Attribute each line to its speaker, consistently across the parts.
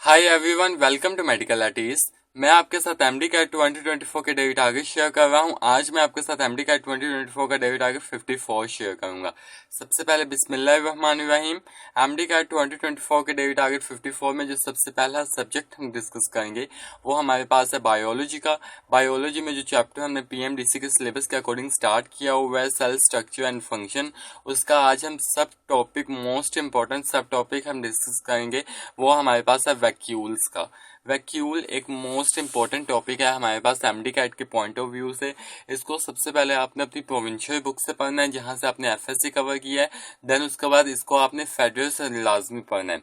Speaker 1: Hi everyone, welcome to medical artist. मैं आपके साथ एमडी कैट 2024 के डेबिट टारगेट शेयर कर रहा हूं। आज मैं आपके साथ एमडी कैट 2024 का डेबिट टारगेट 54 शेयर करूंगा। सबसे पहले बिस्मिल्लाहिर्रहमानिर्रहीम। एमडी कैट 2024 के डेबिट टारगेट 54 में जो सबसे पहला सब्जेक्ट हम डिस्कस करेंगे वो हमारे पास है बायोलॉजी का। बायोलॉजी में जो चैप्टर हमने पीएमडीसी के सिलेबस के अकॉर्डिंग स्टार्ट किया हुआ है, सेल स्ट्रक्चर एंड फंक्शन, उसका आज हम सब टॉपिक, मोस्ट इंपॉर्टेंट सब टॉपिक हम डिस्कस करेंगे। वो हमारे पास है वैक्यूल्स का। वैक्यूल एक मोस्ट इंपॉर्टेंट टॉपिक है हमारे पास एमडी कैट के पॉइंट ऑफ व्यू से। इसको सबसे पहले आपने अपनी प्रोविंशियल बुक से पढ़ना है जहां से आपने एफएससी कवर किया है। देन उसके बाद इसको आपने फेडरल से लाजमी पढ़ना है,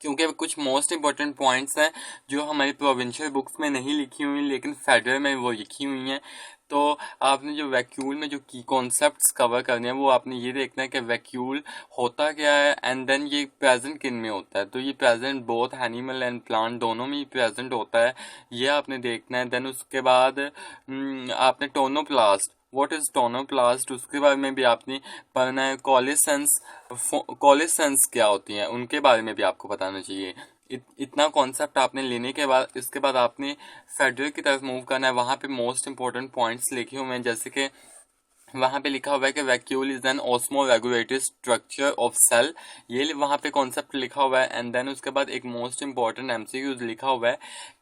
Speaker 1: क्योंकि कुछ मोस्ट इंपॉर्टेंट पॉइंट्स हैं जो हमारी प्रोविंशियल बुक्स में नहीं लिखी हुई लेकिन फेडरल में वो लिखी हुई हैं। तो आपने जो वैक्यूल में जो की कॉन्सेप्ट्स कवर करने हैं वो आपने ये देखना है कि वैक्यूल होता क्या है एंड देन ये प्रेजेंट किन में होता है। तो ये present both animal and plant दोनों में ही प्रेजेंट होता है, ये आपने देखना है। देन उसके बाद आपने टोनोप्लास्ट, व्हाट इज टोनोप्लास्ट, उसके बारे में भी आपने पढ़ना है। कॉलेसेंस क्या होती हैं उनके बारे में भी आपको बताना चाहिए। इतना कॉन्सेप्ट आपने लेने के बाद इसके बाद आपने फेडरल की तरफ मूव करना है। वहां पे मोस्ट इंपॉर्टेंट पॉइंट्स लिखे हुए हैं, जैसे कि वहां पे लिखा हुआ है कि vacuole is an osmoregulatory structure of cell, ये वहां पे कॉन्सेप्ट लिखा हुआ है। एंड देन उसके बाद एक मोस्ट इंपॉर्टेंट एमसीक्यूज लिखा हुआ है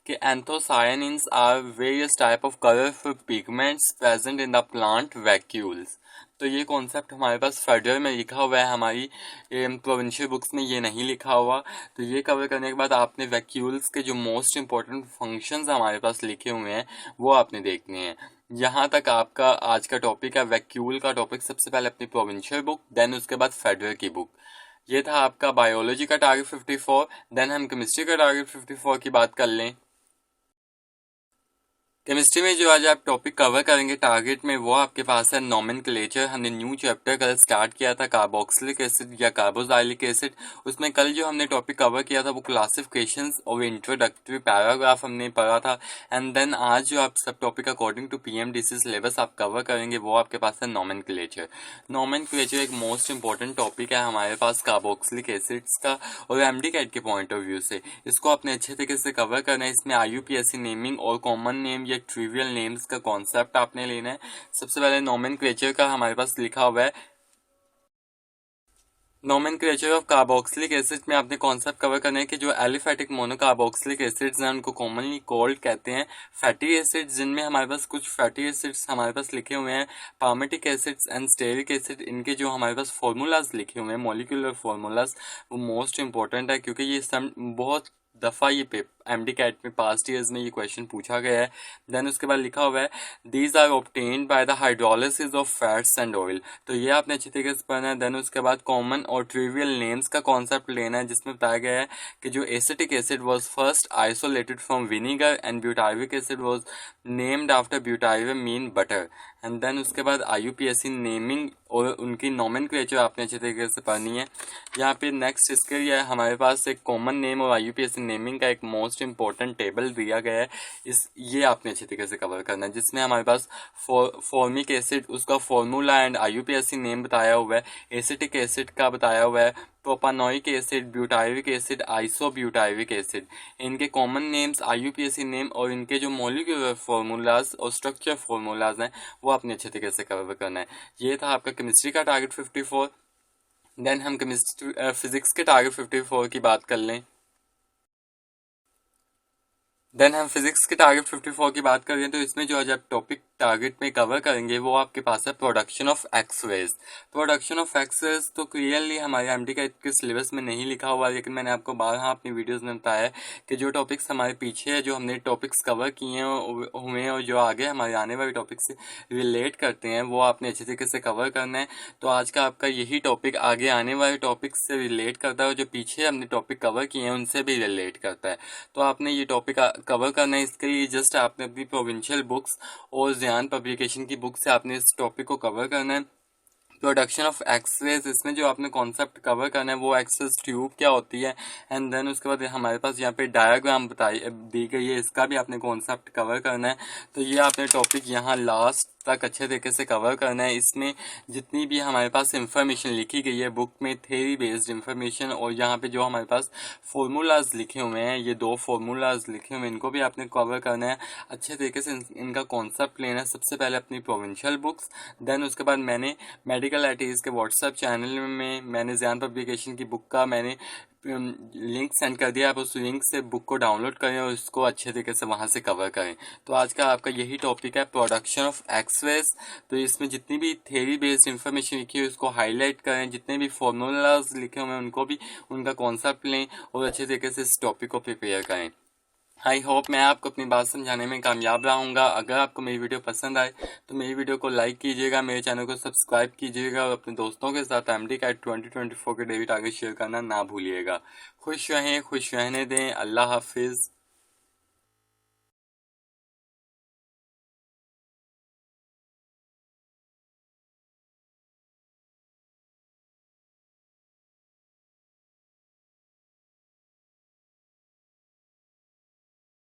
Speaker 1: कि anthocyanins are various type of colourful pigments present in the plant vacuoles. तो ये कॉन्सेप्ट हमारे पास फेडरल में लिखा हुआ है, हमारी प्रोविंशियल बुक्स में ये नहीं लिखा हुआ। तो ये कवर करने के बाद आपने वैक्यूल्स के जो मोस्ट इंपॉर्टेंट फंक्शंस हमारे पास लिखे हुए हैं वो आपने देखने हैं। यहाँ तक आपका आज का टॉपिक है वैक्यूल का टॉपिक। सबसे पहले अपनी प्रोविंशियल बुक, देन उसके बाद फेडरल की बुक। ये था आपका बायोलॉजी का टारगेट 54। देन हम केमिस्ट्री का टारगेट 54 की बात कर लें। केमिस्ट्री में जो आज आप टॉपिक कवर करेंगे टारगेट में वो आपके पास है नोमेनक्लेचर। हमने न्यू चैप्टर कल स्टार्ट किया था कार्बोक्सिलिक एसिड या कार्बोजाइलिक एसिड। उसमें कल जो हमने टॉपिक कवर किया था वो क्लासिफिकेशंस और इंट्रोडक्टरी पैराग्राफ हमने पढ़ा था। एंड देन आज जो आप सब topic according to PMDC syllabus आप कवर करेंगे वो आपके पास है नोमेनक्लेचर। नोमेनक्लेचर एक मोस्ट इंपॉर्टेंट टॉपिक है हमारे पास कार्बोक्सिलिक एसिड्स का और एमडी कैट के पॉइंट ऑफ व्यू से। इसको आपने अच्छे तरीके से कवर करना है। इसमें आईयूपीएससी नेमिंग और कॉमन नेम या ट्रिवियल नेम्स का कॉन्सेप्ट आपने लेना है। सबसे पहले नोमेनक्लेचर का हमारे पास लिखा हुआ है। नोमेनक्लेचर ऑफ कार्बोक्सिलिक एसिड में आपने कॉन्सेप्ट कवर करना है कि जो एलिफेटिक मोनोकार्बोक्सिलिक एसिड्स हैं उनको कॉमनली कोल्ड कहते हैं फैटी एसिड्स, जिनमें हमारे पास कुछ फैटी एसिड्स हमारे पास लिखे हुए हैं पार्मेटिक एसिड्स एंड स्टेरिक एसिड। इनके जो हमारे पास फॉर्मूलाज लिखे हुए हैं, मॉलिक्यूलर फॉर्मूलाज, वो मोस्ट इंपॉर्टेंट है क्योंकि ये सब बहुत दफा ये एमडी कैट में पास्ट ईयर्स में ये क्वेश्चन पूछा गया है। देन उसके बाद लिखा हुआ है these are obtained by the hydrolysis of fats and oil. तो ये आपने अच्छी तरीके से पढ़ना है। देन उसके बाद कॉमन और ट्रिवियल नेम्स का कॉन्सेप्ट लेना है, जिसमें बताया गया है कि जो acetic acid was first isolated from vinegar and butyric acid was named after butyric mean butter. And then उसके बाद आईयूपीएससी नेमिंग और उनकी नोमेनक्लेचर आपने अच्छे तरीके से पढ़नी है। यहाँ पे नेक्स्ट इसके लिए हमारे पास एक कॉमन नेम और आईयूपीएससी नेमिंग का एक मोस्ट इंपॉर्टेंट टेबल दिया गया है। ये आपने अच्छे तरीके से कवर करना है, जिसमें हमारे पास फॉर्मिक एसिड उसका फॉर्मूला एंड आईयूपीएससी नेम बताया हुआ है, एसिटिक एसिड का बताया हुआ है, propanoic acid, butyric acid, isobutyric acid, इनके कॉमन नेम्स, आईयूपीएससी नेम और इनके जो मॉलिक्यूलर फॉर्मूलाज और स्ट्रक्चर फॉर्मूलाज हैं वो आपने अच्छे तरीके से कवर करना है। ये था आपका केमिस्ट्री का टारगेट 54। देन हम केमिस्ट्री फिजिक्स के टारगेट 54 की बात कर लें। देन हम फिजिक्स के टारगेट 54 की बात करें तो इसमें जो आज आप टॉपिक टारगेट में कवर करेंगे वो आपके पास है production of X-rays. Production of X-rays तो क्लियरली हमारे एमडी के सिलेबस में नहीं लिखा हुआ, लेकिन मैंने आपको बारह अपनी वीडियोस में बताया है कि जो टॉपिक्स हमारे पीछे है, जो हमने टॉपिक्स कवर किए हुए और जो आगे हमारे आने वाले टॉपिक से रिलेट करते हैं वो आपने अच्छे तरीके से कवर करना है। तो आज का आपका यही टॉपिक आगे आने वाले टॉपिक से रिलेट करता है और जो पीछे हमने टॉपिक कवर किए हैं उनसे भी रिलेट करता है। तो आपने ये टॉपिक कवर करना है। इसके लिए जस्ट आपने अपनी प्रोविंशियल बुक्स और ध्यान पब्लिकेशन की बुक से आपने इस टॉपिक को कवर करना है। प्रोडक्शन ऑफ एक्सरेज, इसमें जो आपने कॉन्सेप्ट कवर करना है वो एक्सेस ट्यूब क्या होती है। एंड देन उसके बाद हमारे पास यहाँ पे डायग्राम बताई दी गई है, इसका भी आपने कॉन्सेप्ट कवर करना है। तो ये आपने टॉपिक यहाँ लास्ट तक अच्छे तरीके से कवर करना है। इसमें जितनी भी हमारे पास इंफॉर्मेशन लिखी गई है बुक में, थ्योरी बेस्ड इंफॉर्मेशन, और यहाँ पे जो हमारे पास फॉर्मूलाज लिखे हुए हैं, ये 2 फॉर्मूलाज लिखे हुए हैं, इनको भी आपने कवर करना है अच्छे तरीके से। इनका कॉन्सेप्ट लेना है सबसे पहले अपनी प्रोविंशियल बुक्स, देन उसके बाद मैंने मेडिकल आईटीज के व्हाट्सएप चैनल में मैंने ज़ियान पब्लिकेशन की बुक का मैंने लिंक सेंड कर दिया। आप उस लिंक से बुक को डाउनलोड करें और उसको अच्छे तरीके से वहां से कवर करें। तो आज का आपका यही टॉपिक है, प्रोडक्शन ऑफ एक्सरेज। तो इसमें जितनी भी थ्योरी बेस्ड इंफॉर्मेशन लिखी है उसको हाईलाइट करें, जितने भी फॉर्मूलाज लिखे हुए हैं उनको भी उनका कॉन्सेप्ट लें और अच्छे तरीके से इस टॉपिक को प्रिपेयर करें। आई होप मैं आपको अपनी बात समझाने में कामयाब रहूँगा। अगर आपको मेरी वीडियो पसंद आए तो मेरी वीडियो को लाइक कीजिएगा, मेरे चैनल को सब्सक्राइब कीजिएगा और अपने दोस्तों के साथ MD-CAT 2024 के डेली टारगेट शेयर करना ना भूलिएगा। खुश रहें, खुश रहने दें। अल्लाह हाफिज़।